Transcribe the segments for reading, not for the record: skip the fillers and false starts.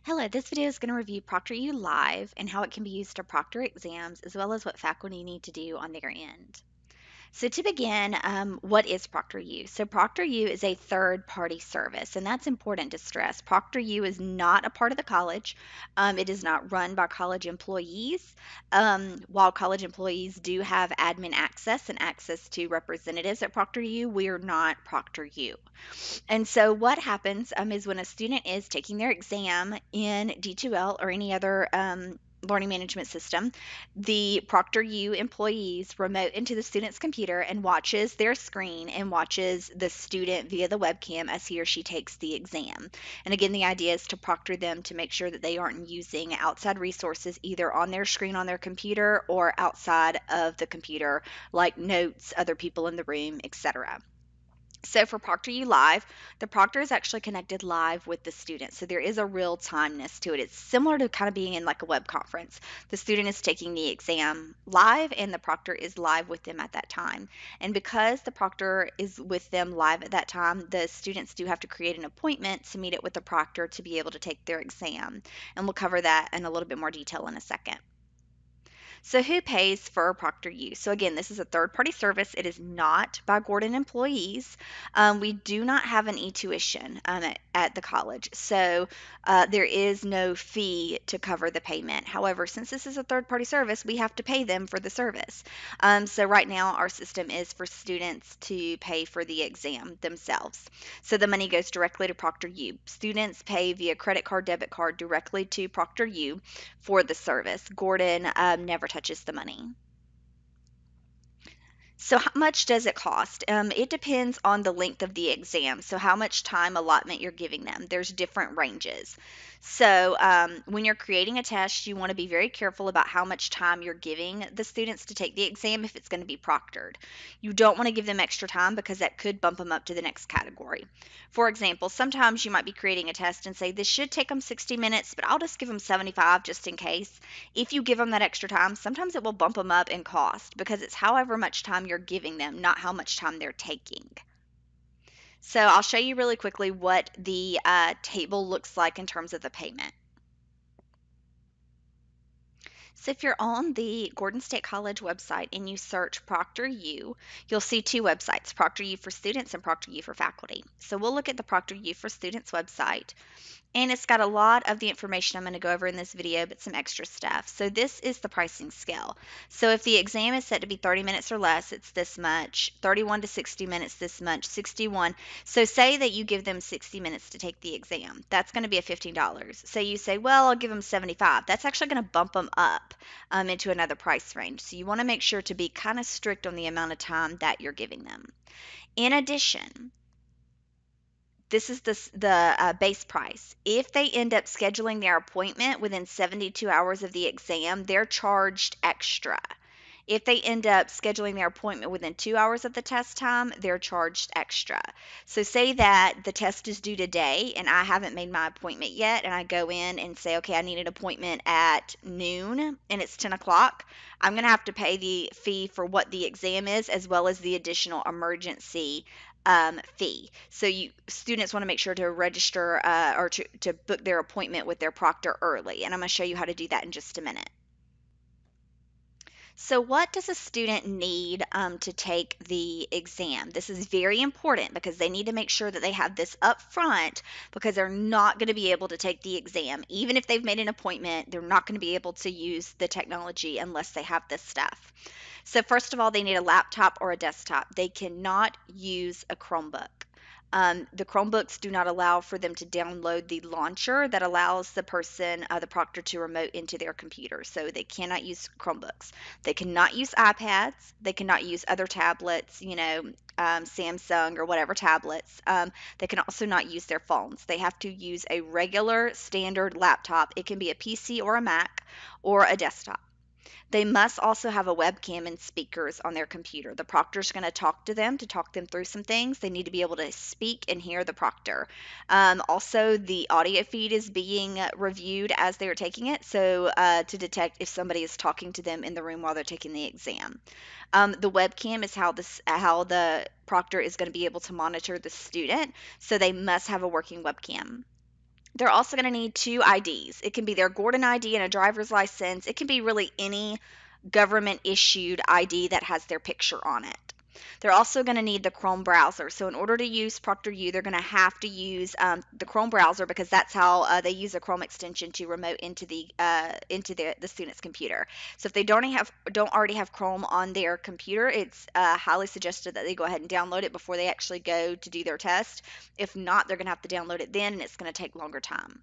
Hello, this video is going to review ProctorU Live and how it can be used to proctor exams, as well as what faculty need to do on their end. So to begin, what is ProctorU? So ProctorU is a third-party service, and that's important to stress. ProctorU is not a part of the college. It is not run by college employees. While college employees do have admin access and access to representatives at ProctorU, we are not ProctorU. And so what happens is when a student is taking their exam in D2L or any other learning management system, the ProctorU employees remote into the student's computer and watches their screen and watches the student via the webcam as he or she takes the exam. And again, the idea is to proctor them to make sure that they aren't using outside resources either on their screen on their computer or outside of the computer, like notes, other people in the room, etc. So for ProctorU Live, the proctor is actually connected live with the student. So there is a real timeness to it. It's similar to kind of being in like a web conference. The student is taking the exam live and the proctor is live with them at that time. And because the proctor is with them live at that time, the students do have to create an appointment to meet it with the proctor to be able to take their exam. And we'll cover that in a little bit more detail in a second. So who pays for ProctorU? So again, this is a third-party service. It is not by Gordon employees. We do not have an e-tuition at the college, so there is no fee to cover the payment. However, since this is a third-party service, we have to pay them for the service. So right now, our system is for students to pay for the exam themselves. So the money goes directly to ProctorU. Students pay via credit card, debit card directly to ProctorU for the service. Gordon never touches the money. So how much does it cost? It depends on the length of the exam. So how much time allotment you're giving them. There's different ranges. So when you're creating a test, you want to be very careful about how much time you're giving the students to take the exam if it's going to be proctored. You don't want to give them extra time because that could bump them up to the next category. For example, sometimes you might be creating a test and say this should take them 60 minutes, but I'll just give them 75 just in case. If you give them that extra time, sometimes it will bump them up in cost because it's however much time you're giving them, not how much time they're taking. So I'll show you really quickly what the table looks like in terms of the payment. So if you're on the Gordon State College website and you search ProctorU, you'll see two websites, ProctorU for students and ProctorU for faculty. So we'll look at the ProctorU for students website. And it's got a lot of the information I'm going to go over in this video, but some extra stuff. So this is the pricing scale. So if the exam is set to be 30 minutes or less, it's this much. 31 to 60 minutes, this much. 61. So say that you give them 60 minutes to take the exam. That's going to be a $15. So you say, well, I'll give them 75. That's actually going to bump them up into another price range. So you want to make sure to be kind of strict on the amount of time that you're giving them. In addition, this is the base price. If they end up scheduling their appointment within 72 hours of the exam, they're charged extra. If they end up scheduling their appointment within 2 hours of the test time, they're charged extra. So say that the test is due today and I haven't made my appointment yet, and I go in and say, okay, I need an appointment at noon and it's 10 o'clock. I'm going to have to pay the fee for what the exam is as well as the additional emergency fee. So students want to make sure to register or to book their appointment with their proctor early. And I'm going to show you how to do that in just a minute. So what does a student need to take the exam? This is very important because they need to make sure that they have this up front because they're not going to be able to take the exam. Even if they've made an appointment, they're not going to be able to use the technology unless they have this stuff. So first of all, they need a laptop or a desktop. They cannot use a Chromebook. The Chromebooks do not allow for them to download the launcher that allows the person, the proctor, to remote into their computer. So they cannot use Chromebooks. They cannot use iPads. They cannot use other tablets, Samsung or whatever tablets. They can also not use their phones. They have to use a regular standard laptop. It can be a PC or a Mac or a desktop. They must also have a webcam and speakers on their computer. The proctor's going to talk to talk them through some things. They need to be able to speak and hear the proctor. Also, the audio feed is being reviewed as they are taking it, so to detect if somebody is talking to them in the room while they're taking the exam. The webcam is how the proctor is going to be able to monitor the student, so they must have a working webcam. They're also going to need two IDs. It can be their Gordon ID and a driver's license. It can be really any government issued ID that has their picture on it. They're also going to need the Chrome browser. So in order to use ProctorU, they're going to have to use the Chrome browser, because that's how they use a Chrome extension to remote into the student's computer. So if they don't already have Chrome on their computer, it's highly suggested that they go ahead and download it before they actually go to do their test. If not, they're going to have to download it then, and it's going to take longer time.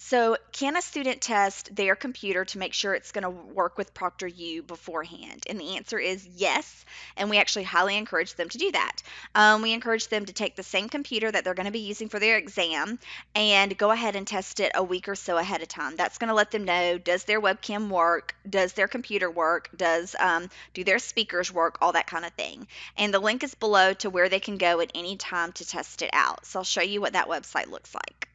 So, can a student test their computer to make sure it's going to work with ProctorU beforehand? And the answer is yes, and we actually highly encourage them to do that. We encourage them to take the same computer that they're going to be using for their exam and go ahead and test it a week or so ahead of time. That's going to let them know, does their webcam work? Does their computer work? Do their speakers work? All that kind of thing. And the link is below to where they can go at any time to test it out. So I'll show you what that website looks like.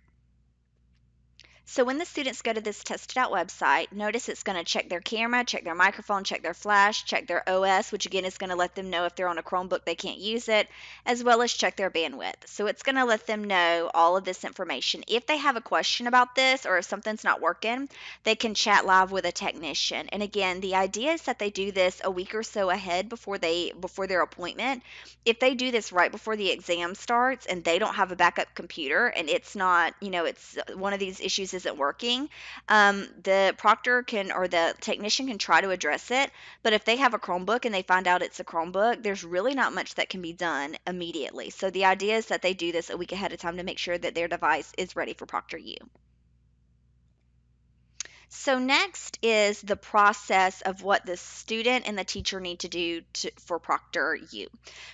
So when the students go to this tested out website, notice it's going to check their camera, check their microphone, check their flash, check their OS, which again is going to let them know if they're on a Chromebook they can't use it, as well as check their bandwidth. So it's going to let them know all of this information. If they have a question about this or if something's not working, they can chat live with a technician. And again, the idea is that they do this a week or so ahead before their appointment. If they do this right before the exam starts and they don't have a backup computer and it's not, it's one of these issues isn't working, the proctor can or the technician can try to address it. But if they have a Chromebook and they find out it's a Chromebook, there's really not much that can be done immediately. So the idea is that they do this a week ahead of time to make sure that their device is ready for ProctorU. So next is the process of what the student and the teacher need to do for ProctorU.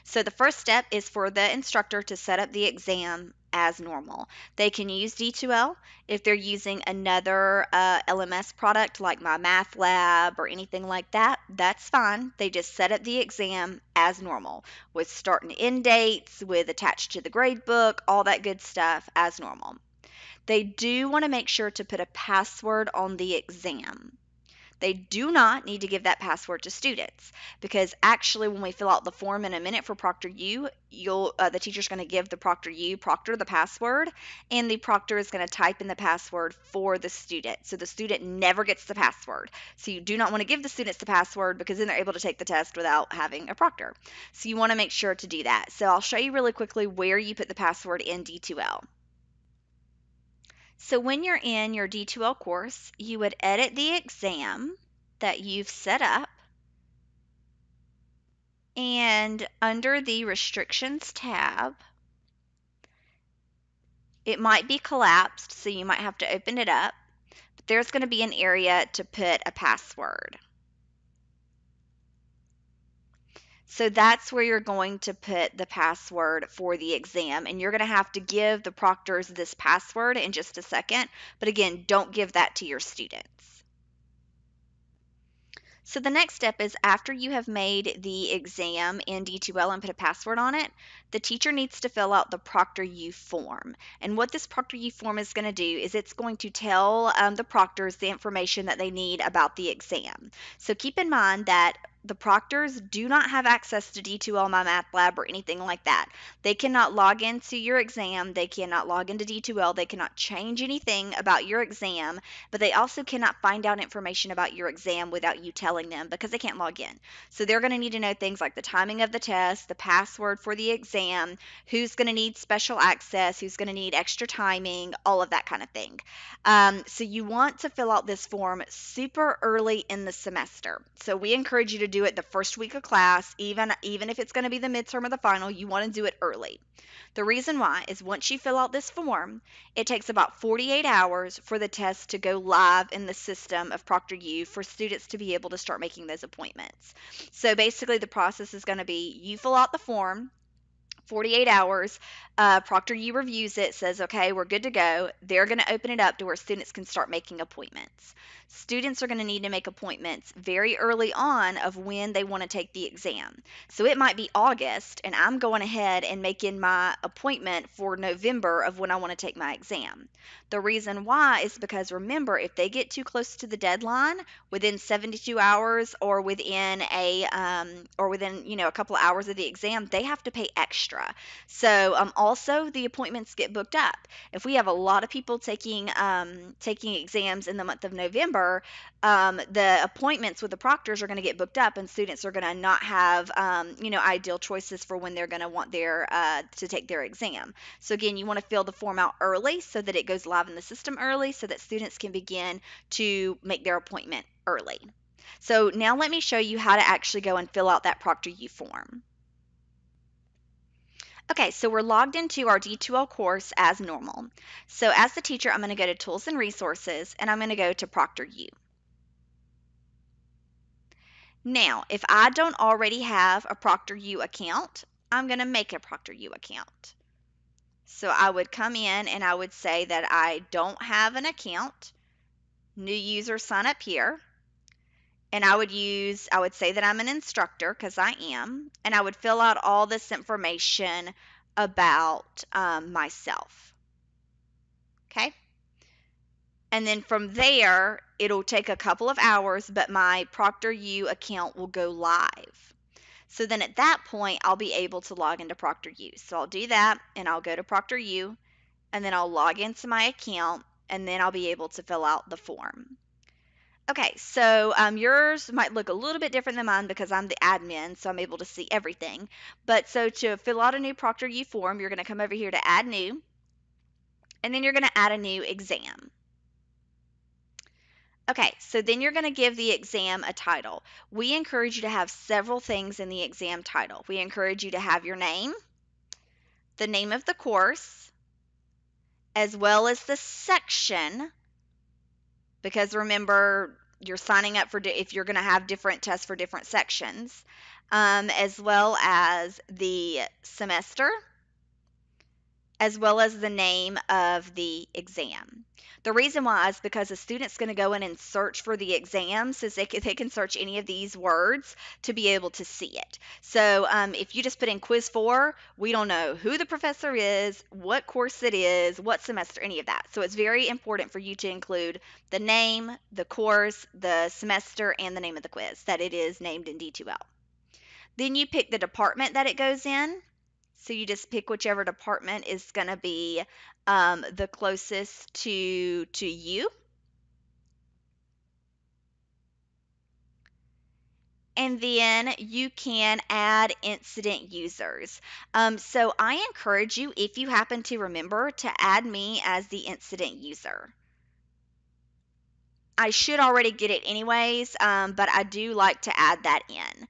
So the first step is for the instructor to set up the exam as normal. They can use D2L. If they're using another LMS product like My Math Lab or anything like that, that's fine. They just set up the exam as normal with start and end dates, with attached to the grade book, all that good stuff as normal. They do want to make sure to put a password on the exam. They do not need to give that password to students, because actually when we fill out the form in a minute for ProctorU, the teacher's going to give the proctor the password, and the proctor is going to type in the password for the student. So the student never gets the password. So you do not want to give the students the password, because then they're able to take the test without having a proctor. So you want to make sure to do that. So I'll show you really quickly where you put the password in D2L. So when you're in your D2L course, you would edit the exam that you've set up, and under the restrictions tab, it might be collapsed, so you might have to open it up, but there's going to be an area to put a password. So that's where you're going to put the password for the exam, and you're going to have to give the proctors this password in just a second, but again, don't give that to your students. So the next step is, after you have made the exam in D2L and put a password on it, the teacher needs to fill out the ProctorU form. And what this ProctorU form is going to do is it's going to tell the proctors the information that they need about the exam. So keep in mind that the proctors do not have access to D2L My Math Lab or anything like that. They cannot log into your exam. They cannot log into D2L. They cannot change anything about your exam, but they also cannot find out information about your exam without you telling them, because they can't log in. So they're going to need to know things like the timing of the test, the password for the exam, who's going to need special access, who's going to need extra timing, all of that kind of thing. So you want to fill out this form super early in the semester. So we encourage you to do it the first week of class, even if it's going to be the midterm or the final, you want to do it early. The reason why is, once you fill out this form, it takes about 48 hours for the test to go live in the system of ProctorU for students to be able to start making those appointments. So basically the process is going to be, you fill out the form, 48 hours, ProctorU reviews it, says, okay, we're good to go. They're going to open it up to where students can start making appointments. students are going to need to make appointments very early on of when they want to take the exam. So it might be August, and I'm going ahead and making my appointment for November of when I want to take my exam. The reason why is because, remember, if they get too close to the deadline, within 72 hours or within a couple of hours of the exam, they have to pay extra. So also the appointments get booked up. If we have a lot of people taking exams in the month of November, the appointments with the proctors are going to get booked up, and students are going to not have ideal choices for when they're going to want their to take their exam. So again, you want to fill the form out early so that it goes live in the system early, so that students can begin to make their appointment early. So now let me show you how to actually go and fill out that ProctorU form. Okay, so we're logged into our D2L course as normal. So as the teacher, I'm going to go to Tools and Resources, and I'm going to go to ProctorU. Now, if I don't already have a ProctorU account, I'm going to make a ProctorU account. So I would come in and I would say that I don't have an account. New user, sign up here. And I would say that I'm an instructor, because I am, and I would fill out all this information about myself. Okay. And then from there, it'll take a couple of hours, but my ProctorU account will go live. So then at that point, I'll be able to log into ProctorU. So I'll do that, and I'll go to ProctorU, and then I'll log into my account, and then I'll be able to fill out the form. Okay, so yours might look a little bit different than mine because I'm the admin, so I'm able to see everything. But so to fill out a new ProctorU form, you're going to come over here to Add New, and then you're going to add a new exam. Okay, so then you're going to give the exam a title. We encourage you to have several things in the exam title. We encourage you to have your name, the name of the course, as well as the section, because remember, you're signing up for if you're going to have different tests for different sections, as well as the semester, as well as the name of the exam. The reason why is because a student's going to go in and search for the exam, so they can search any of these words to be able to see it. So if you just put in quiz 4, we don't know who the professor is, what course it is, what semester, any of that. So it's very important for you to include the name, the course, the semester, and the name of the quiz, that it is named in D2L. Then you pick the department that it goes in. So you just pick whichever department is going to be the closest to you. And then you can add incident users. So I encourage you, if you happen to remember, to add me as the incident user. I should already get it anyways, but I do like to add that in.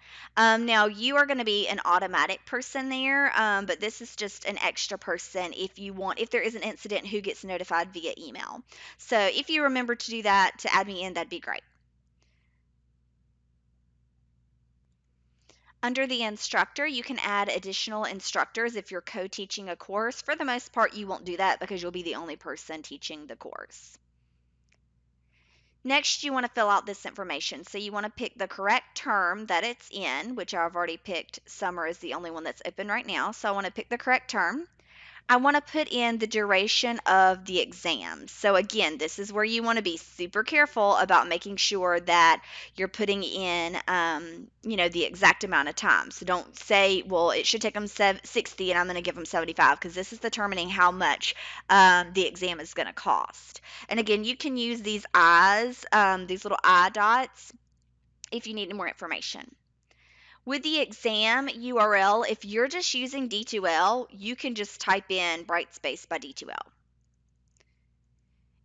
Now, you are going to be an automatic person there, but this is just an extra person if there is an incident, who gets notified via email. So if you remember to do that, to add me in, that'd be great. Under the instructor, you can add additional instructors if you're co-teaching a course. For the most part, you won't do that because you'll be the only person teaching the course. Next, you want to fill out this information. So you want to pick the correct term that it's in, which I've already picked. Summer is the only one that's open right now. So I want to pick the correct term. I want to put in the duration of the exam. So again, this is where you want to be super careful about making sure that you're putting in, the exact amount of time. So don't say, well, it should take them 60 and I'm going to give them 75, because this is determining how much the exam is going to cost. And again, you can use these eyes, these little eye dots, if you need more information. With the exam URL, if you're just using D2L, you can just type in Brightspace by D2L.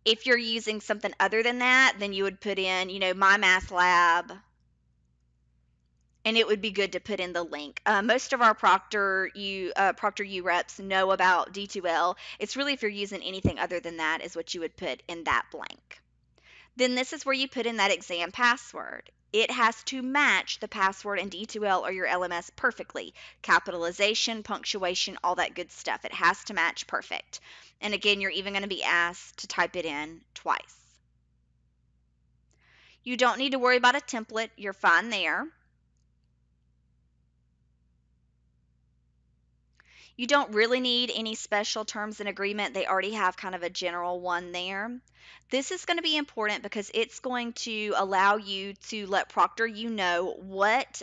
If you're using something other than that, then you would put in, My Math Lab, and it would be good to put in the link. Most of our ProctorU reps know about D2L. It's really, if you're using anything other than that, is what you would put in that blank. Then this is where you put in that exam password. It has to match the password in D2L or your LMS perfectly. Capitalization, punctuation, all that good stuff. It has to match perfect. And again, you're even going to be asked to type it in twice. You don't need to worry about a template. You're fine there. You don't really need any special terms and agreement. They already have kind of a general one there. This is going to be important because it's going to allow you to let ProctorU know what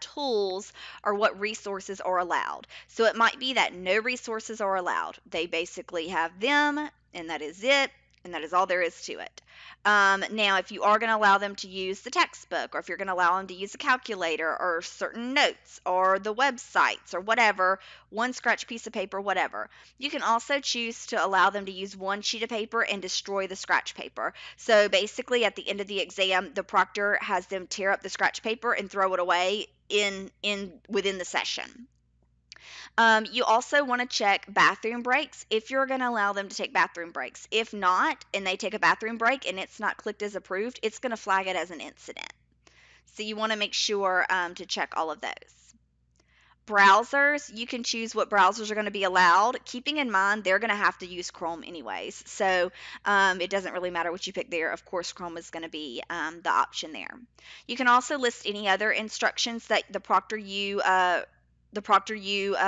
tools or what resources are allowed. So it might be that no resources are allowed. They basically have them, and that is it, and that is all there is to it. Now, if you are going to allow them to use the textbook, or if you're going to allow them to use a calculator or certain notes or the websites or whatever, one scratch piece of paper, whatever. You can also choose to allow them to use one sheet of paper and destroy the scratch paper. So basically, at the end of the exam, the proctor has them tear up the scratch paper and throw it away in within the session. You also want to check bathroom breaks if you're going to allow them to take bathroom breaks. If not, and they take a bathroom break and it's not clicked as approved, it's going to flag it as an incident. So you want to make sure to check all of those. Browsers, you can choose what browsers are going to be allowed, keeping in mind they're going to have to use Chrome anyways. So it doesn't really matter what you pick there. Of course, Chrome is going to be the option there. You can also list any other instructions that the ProctorU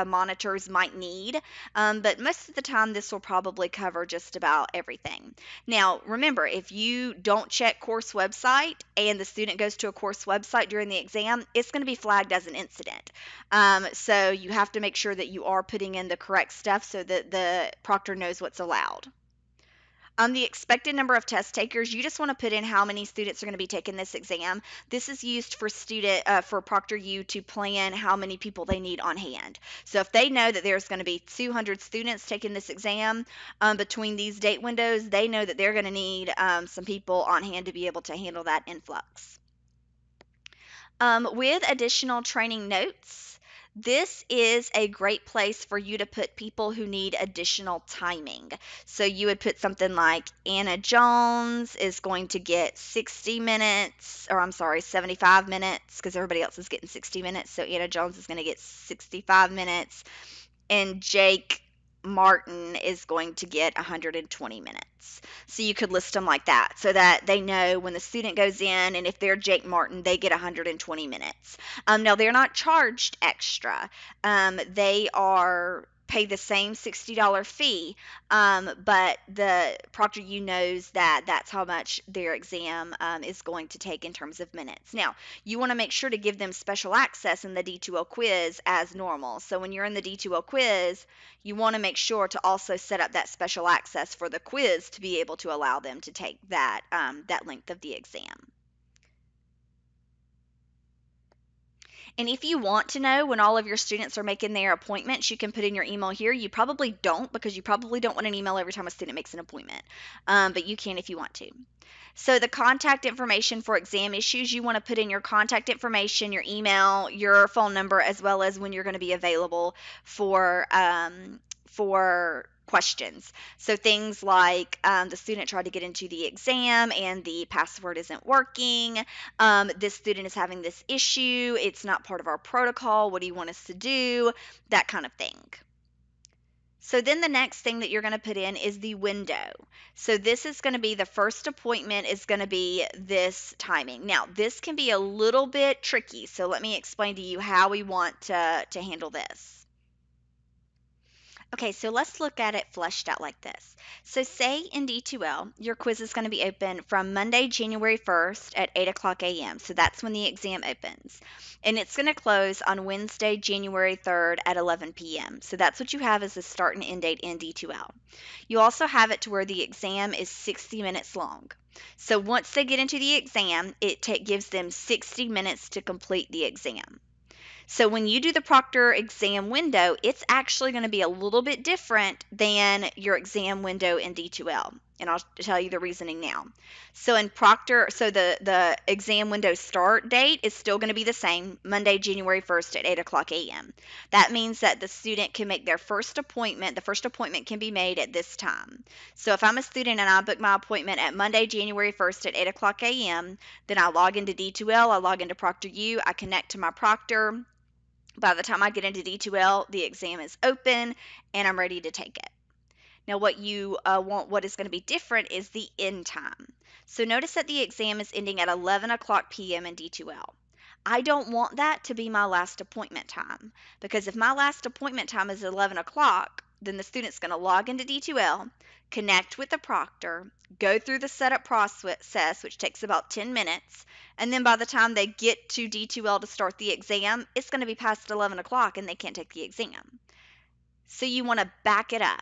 monitors might need, but most of the time this will probably cover just about everything. Now, remember, if you don't check course website and the student goes to a course website during the exam, it's going to be flagged as an incident. So you have to make sure that you are putting in the correct stuff so that the proctor knows what's allowed. The expected number of test takers, you just want to put in how many students are going to be taking this exam. This is used for ProctorU to plan how many people they need on hand. So if they know that there's going to be 200 students taking this exam between these date windows, they know that they're going to need some people on hand to be able to handle that influx. With additional training notes, this is a great place for you to put people who need additional timing. So you would put something like Anna Jones is going to get 60 minutes, or I'm sorry, 75 minutes, because everybody else is getting 60 minutes. So Anna Jones is going to get 65 minutes, and Jake Martin is going to get 120 minutes. So you could list them like that so that they know when the student goes in, and if they're Jake Martin, they get 120 minutes. Now, they're not charged extra. They are pay the same $60 fee, but the ProctorU knows that that's how much their exam is going to take in terms of minutes. Now, you want to make sure to give them special access in the D2L quiz as normal. So when you're in the D2L quiz, you want to make sure to also set up that special access for the quiz to be able to allow them to take that length of the exam. And if you want to know when all of your students are making their appointments, you can put in your email here. You probably don't, because you probably don't want an email every time a student makes an appointment, but you can if you want to. So the contact information for exam issues, you want to put in your contact information, your email, your phone number, as well as when you're going to be available for questions. So things like the student tried to get into the exam and the password isn't working. This student is having this issue. It's not part of our protocol. What do you want us to do? That kind of thing. So then the next thing that you're going to put in is the window. So this is going to be the first appointment is going to be this timing. Now, this can be a little bit tricky. So let me explain to you how we want to handle this. Okay, so let's look at it fleshed out like this. So say in D2L, your quiz is going to be open from Monday, January 1st at 8 o'clock a.m. So that's when the exam opens. And it's going to close on Wednesday, January 3rd at 11 p.m. So that's what you have as the start and end date in D2L. You also have it to where the exam is 60 minutes long. So once they get into the exam, it gives them 60 minutes to complete the exam. So when you do the proctor exam window, it's actually going to be a little bit different than your exam window in D2L. And I'll tell you the reasoning now. So in proctor, so the exam window start date is still going to be the same, Monday, January 1st at 8 o'clock a.m. That means that the student can make their first appointment. The first appointment can be made at this time. So if I'm a student and I book my appointment at Monday, January 1st at 8 o'clock a.m., then I log into D2L, I log into ProctorU, I connect to my proctor. By the time I get into D2L, the exam is open and I'm ready to take it. Now, what you what is going to be different is the end time. So notice that the exam is ending at 11 o'clock p.m. in D2L. I don't want that to be my last appointment time, because if my last appointment time is 11 o'clock, then the student's going to log into D2L, connect with the proctor, go through the setup process, which takes about 10 minutes, and then by the time they get to D2L to start the exam, it's going to be past 11 o'clock and they can't take the exam. So you want to back it up.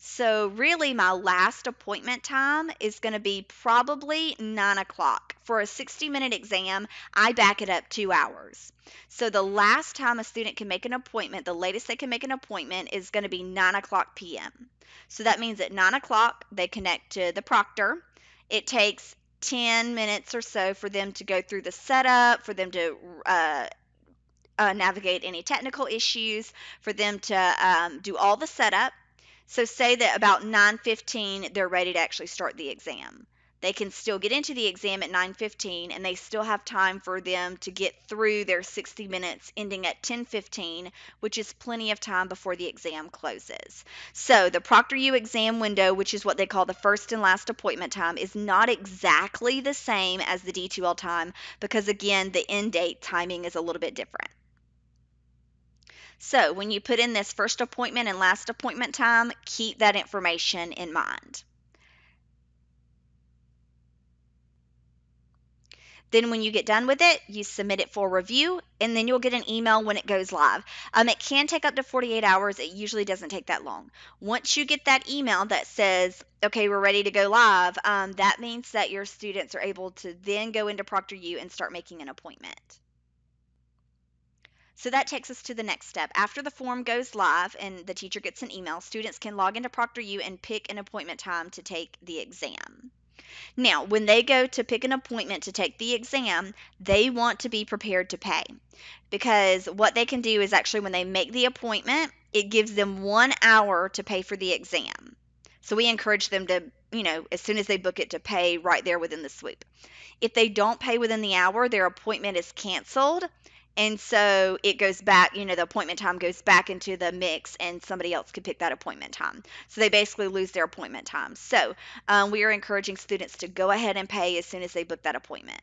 So really my last appointment time is going to be probably 9 o'clock. For a 60-minute exam, I back it up 2 hours. So the last time a student can make an appointment, the latest they can make an appointment is going to be 9 o'clock p.m. So that means at 9 o'clock they connect to the proctor. It takes 10 minutes or so for them to go through the setup, for them to navigate any technical issues, for them to do all the setup. So say that about 9:15 they're ready to actually start the exam. They can still get into the exam at 9:15 and they still have time for them to get through their 60 minutes ending at 10:15, which is plenty of time before the exam closes. So the ProctorU exam window, which is what they call the first and last appointment time, is not exactly the same as the D2L time because again the end date timing is a little bit different. So when you put in this first appointment and last appointment time, keep that information in mind. Then when you get done with it, you submit it for review, and then you'll get an email when it goes live. It can take up to 48 hours. It usually doesn't take that long. Once you get that email that says, okay, we're ready to go live, that means that your students are able to then go into ProctorU and start making an appointment. So that takes us to the next step. After the form goes live and the teacher gets an email, students can log into ProctorU and pick an appointment time to take the exam. Now, when they go to pick an appointment to take the exam, they want to be prepared to pay because what they can do is actually when they make the appointment, it gives them 1 hour to pay for the exam. So we encourage them to, as soon as they book it, to pay right there within the swoop. If they don't pay within the hour, their appointment is canceled. And so it goes back, the appointment time goes back into the mix and somebody else could pick that appointment time. So they basically lose their appointment time. So we are encouraging students to go ahead and pay as soon as they book that appointment.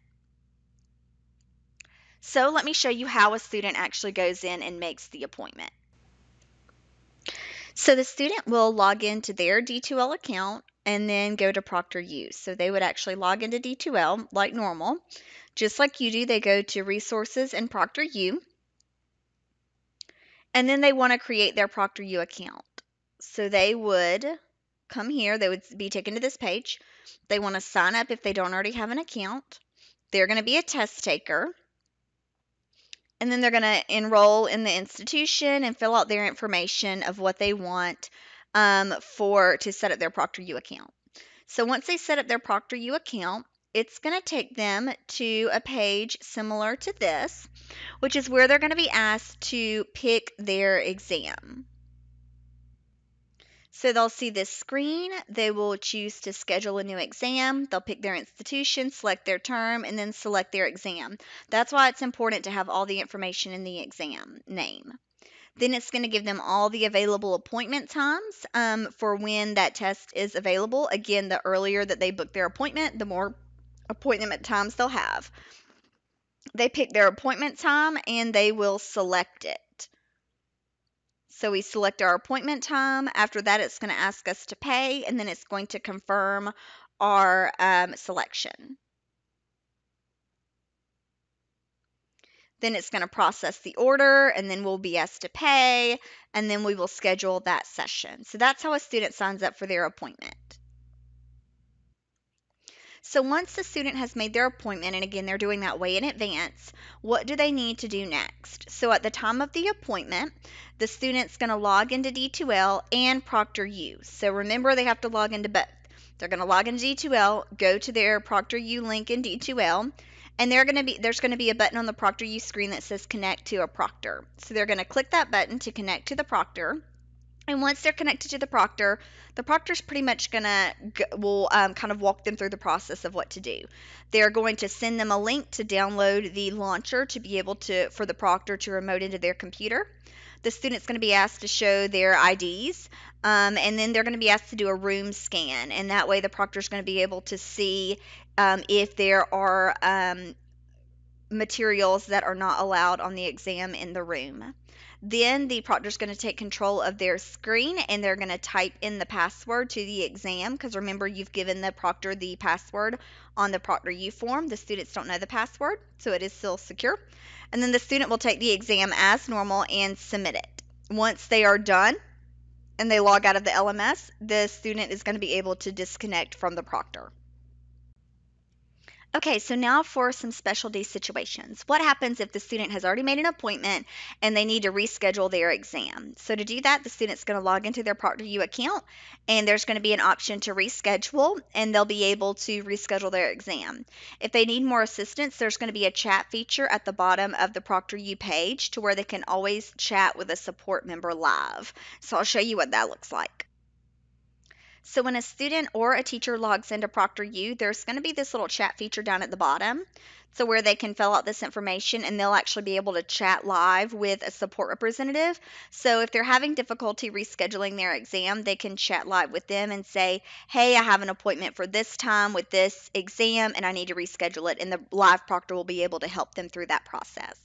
So let me show you how a student actually goes in and makes the appointment. So the student will log into their D2L account and then go to ProctorU. So they would actually log into D2L like normal. Just like you do, they go to Resources and ProctorU. And then they want to create their ProctorU account. So they would come here. They would be taken to this page. They want to sign up if they don't already have an account. They're going to be a test taker. And then they're going to enroll in the institution and fill out their information of what they want to set up their ProctorU account. So once they set up their ProctorU account, it's going to take them to a page similar to this, which is where they're going to be asked to pick their exam. So they'll see this screen, they will choose to schedule a new exam, they'll pick their institution, select their term, and then select their exam. That's why it's important to have all the information in the exam name. Then it's going to give them all the available appointment times for when that test is available. Again, the earlier that they book their appointment, the more appointment times they'll have. They pick their appointment time and they will select it. So we select our appointment time. After that, it's going to ask us to pay, and then it's going to confirm our selection. Then it's going to process the order, and then we'll be asked to pay, and then we will schedule that session. So that's how a student signs up for their appointment. So once the student has made their appointment, and again, they're doing that way in advance, what do they need to do next? So at the time of the appointment, the student's going to log into D2L and ProctorU. So remember, they have to log into both. They're going to log into D2L, go to their ProctorU link in D2L, and there's going to be a button on the ProctorU screen that says connect to a proctor. So they're going to click that button to connect to the proctor. And once they're connected to the proctor's pretty much will kind of walk them through the process of what to do. They're going to send them a link to download the launcher to be able for the proctor to remote into their computer. The student's going to be asked to show their IDs, and then they're going to be asked to do a room scan. And that way, the proctor's going to be able to see if there are materials that are not allowed on the exam in the room. Then the proctor is going to take control of their screen and they're going to type in the password to the exam, because remember, you've given the proctor the password on the ProctorU form. The students don't know the password, so it is still secure. And then the student will take the exam as normal and submit it. Once they are done and they log out of the LMS, the student is going to be able to disconnect from the proctor. Okay, so now for some specialty situations. What happens if the student has already made an appointment and they need to reschedule their exam? So to do that, the student's going to log into their ProctorU account and there's going to be an option to reschedule and they'll be able to reschedule their exam. If they need more assistance, there's going to be a chat feature at the bottom of the ProctorU page to where they can always chat with a support member live. So I'll show you what that looks like. So when a student or a teacher logs into ProctorU, there's going to be this little chat feature down at the bottom. So where they can fill out this information and they'll actually be able to chat live with a support representative. So if they're having difficulty rescheduling their exam, they can chat live with them and say, hey, I have an appointment for this time with this exam and I need to reschedule it. And the live proctor will be able to help them through that process.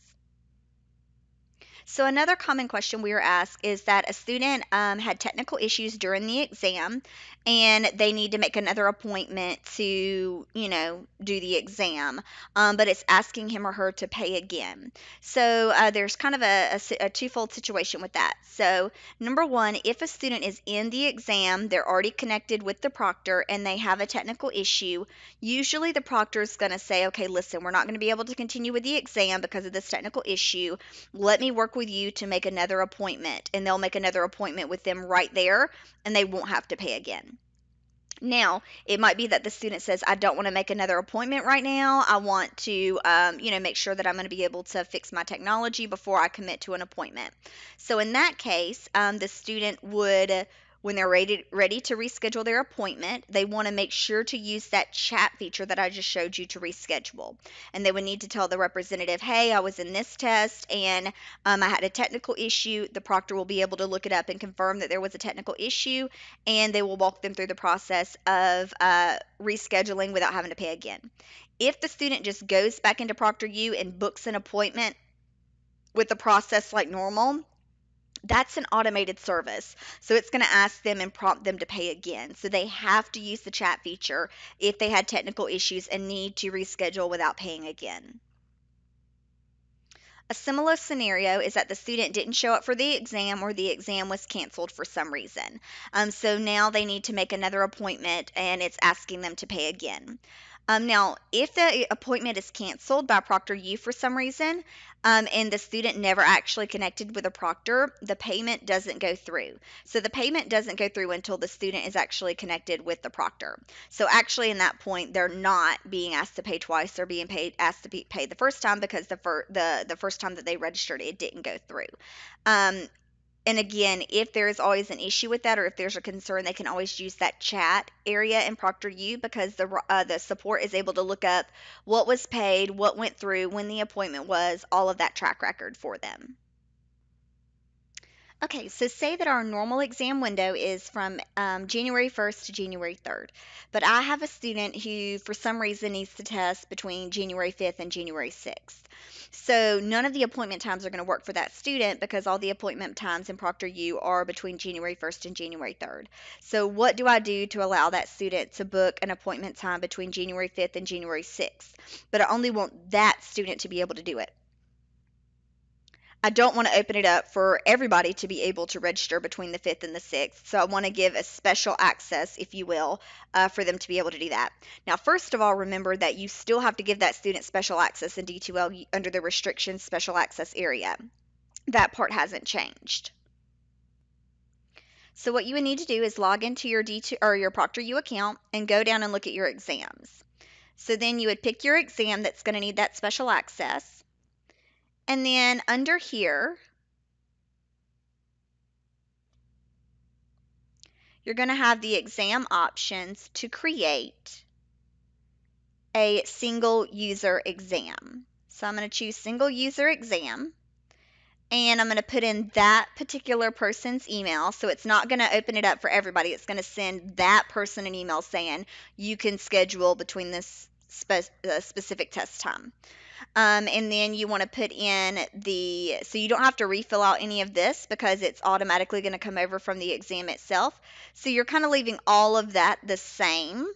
So another common question we were asked is that a student had technical issues during the exam and they need to make another appointment to, do the exam, but it's asking him or her to pay again. So there's kind of a twofold situation with that. So number one, if a student is in the exam, they're already connected with the proctor and they have a technical issue, usually the proctor is going to say, okay, listen, we're not going to be able to continue with the exam because of this technical issue. Let me work with you to make another appointment, and they'll make another appointment with them right there and they won't have to pay again. Now, it might be that the student says, I don't want to make another appointment right now. I want to, make sure that I'm going to be able to fix my technology before I commit to an appointment. So in that case, the student would, when they're ready to reschedule their appointment, they want to make sure to use that chat feature that I just showed you to reschedule. And they would need to tell the representative, hey, I was in this test and I had a technical issue. The proctor will be able to look it up and confirm that there was a technical issue, and they will walk them through the process of rescheduling without having to pay again. If the student just goes back into ProctorU and books an appointment with the process like normal, that's an automated service. So it's going to ask them and prompt them to pay again. So they have to use the chat feature if they had technical issues and need to reschedule without paying again. A similar scenario is that the student didn't show up for the exam or the exam was canceled for some reason. So now they need to make another appointment and it's asking them to pay again. Now, if the appointment is canceled by ProctorU for some reason, and the student never actually connected with a proctor, the payment doesn't go through. So the payment doesn't go through until the student is actually connected with the proctor. So actually, in that point, they're not being asked to pay twice. They're being asked to be paid the first time because the first time that they registered, it didn't go through. And again, if there is always an issue with that or if there's a concern, they can always use that chat area in ProctorU because the support is able to look up what was paid, what went through, when the appointment was, all of that track record for them. Okay, so say that our normal exam window is from January 1st to January 3rd, but I have a student who, for some reason, needs to test between January 5th and January 6th. So none of the appointment times are going to work for that student because all the appointment times in ProctorU are between January 1st and January 3rd. So what do I do to allow that student to book an appointment time between January 5th and January 6th? But I only want that student to be able to do it. I don't want to open it up for everybody to be able to register between the 5th and the 6th. So I want to give a special access, if you will, for them to be able to do that. Now, first of all, remember that you still have to give that student special access in D2L under the restrictions special access area. That part hasn't changed. So what you would need to do is log into your D2 or your ProctorU account and go down and look at your exams. So then you would pick your exam that's going to need that special access. And then under here, you're going to have the exam options to create a single user exam. So I'm going to choose single user exam. and I'm going to put in that particular person's email. So it's not going to open it up for everybody. It's going to send that person an email saying you can schedule between this specific test time. And then you want to put in so you don't have to refill out any of this because it's automatically going to come over from the exam itself. So you're kind of leaving all of that the same.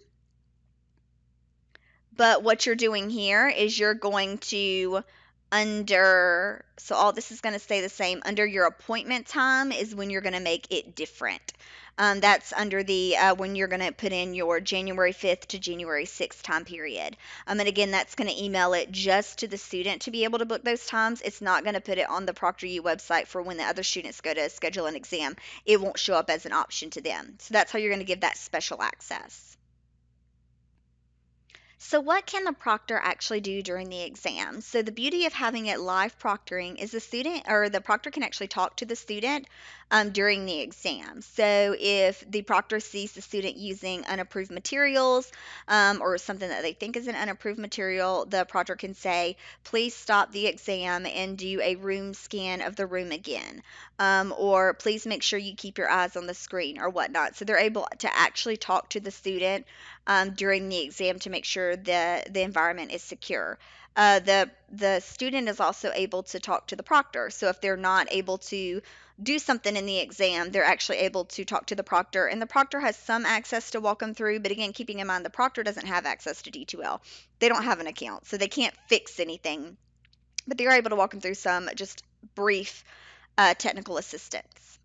But what you're doing here is you're going to so all this is going to stay the same. Under your appointment time is when you're going to make it different. That's under the when you're going to put in your January 5th to January 6th time period. And again, that's going to email it just to the student to be able to book those times. It's not going to put it on the ProctorU website for when the other students go to schedule an exam. It won't show up as an option to them. So that's how you're going to give that special access. So, what can the proctor actually do during the exam? So, the beauty of having it live proctoring is the student or the proctor can actually talk to the student during the exam. So, if the proctor sees the student using unapproved materials or something that they think is an unapproved material, the proctor can say, please stop the exam and do a room scan of the room again. Or please make sure you keep your eyes on the screen or whatnot. So, they're able to actually talk to the student during the exam to make sure that the environment is secure. The student is also able to talk to the proctor. So if they're not able to do something in the exam, they're actually able to talk to the proctor, and the proctor has some access to walk them through. But again, keeping in mind the proctor doesn't have access to D2L. They don't have an account, so they can't fix anything. But they're able to walk them through some just brief technical assistance.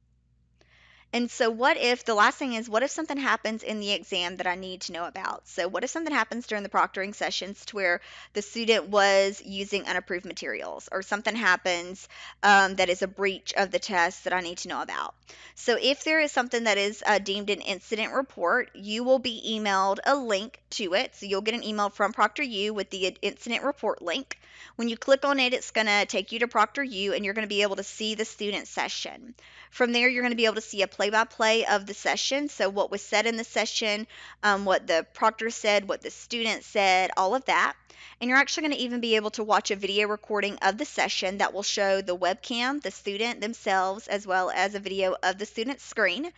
And so, what if the last thing is, what if something happens in the exam that I need to know about? So, what if something happens during the proctoring sessions to where the student was using unapproved materials, or something happens that is a breach of the test that I need to know about? So, if there is something that is deemed an incident report, you will be emailed a link to it. So, you'll get an email from ProctorU with the incident report link. When you click on it, it's going to take you to ProctorU, and you're going to be able to see the student session. From there, you're going to be able to see a play-by-play of the session. So what was said in the session, what the proctor said, what the student said, all of that. And you're actually going to even be able to watch a video recording of the session that will show the webcam, the student themselves, as well as a video of the student's screen.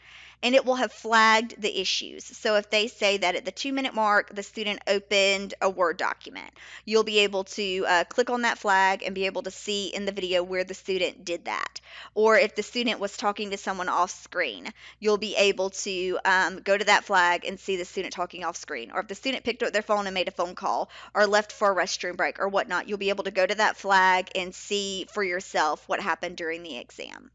And it will have flagged the issues. So if they say that at the 2-minute mark, the student opened a Word document, you'll be able to click on that flag and be able to see in the video where the student did that. Or if the student was talking to someone off screen, you'll be able to go to that flag and see the student talking off screen. Or if the student picked up their phone and made a phone call or left for a restroom break or whatnot, you'll be able to go to that flag and see for yourself what happened during the exam.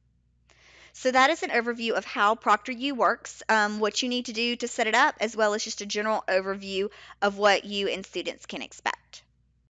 So that is an overview of how ProctorU works, what you need to do to set it up, as well as just a general overview of what you and students can expect.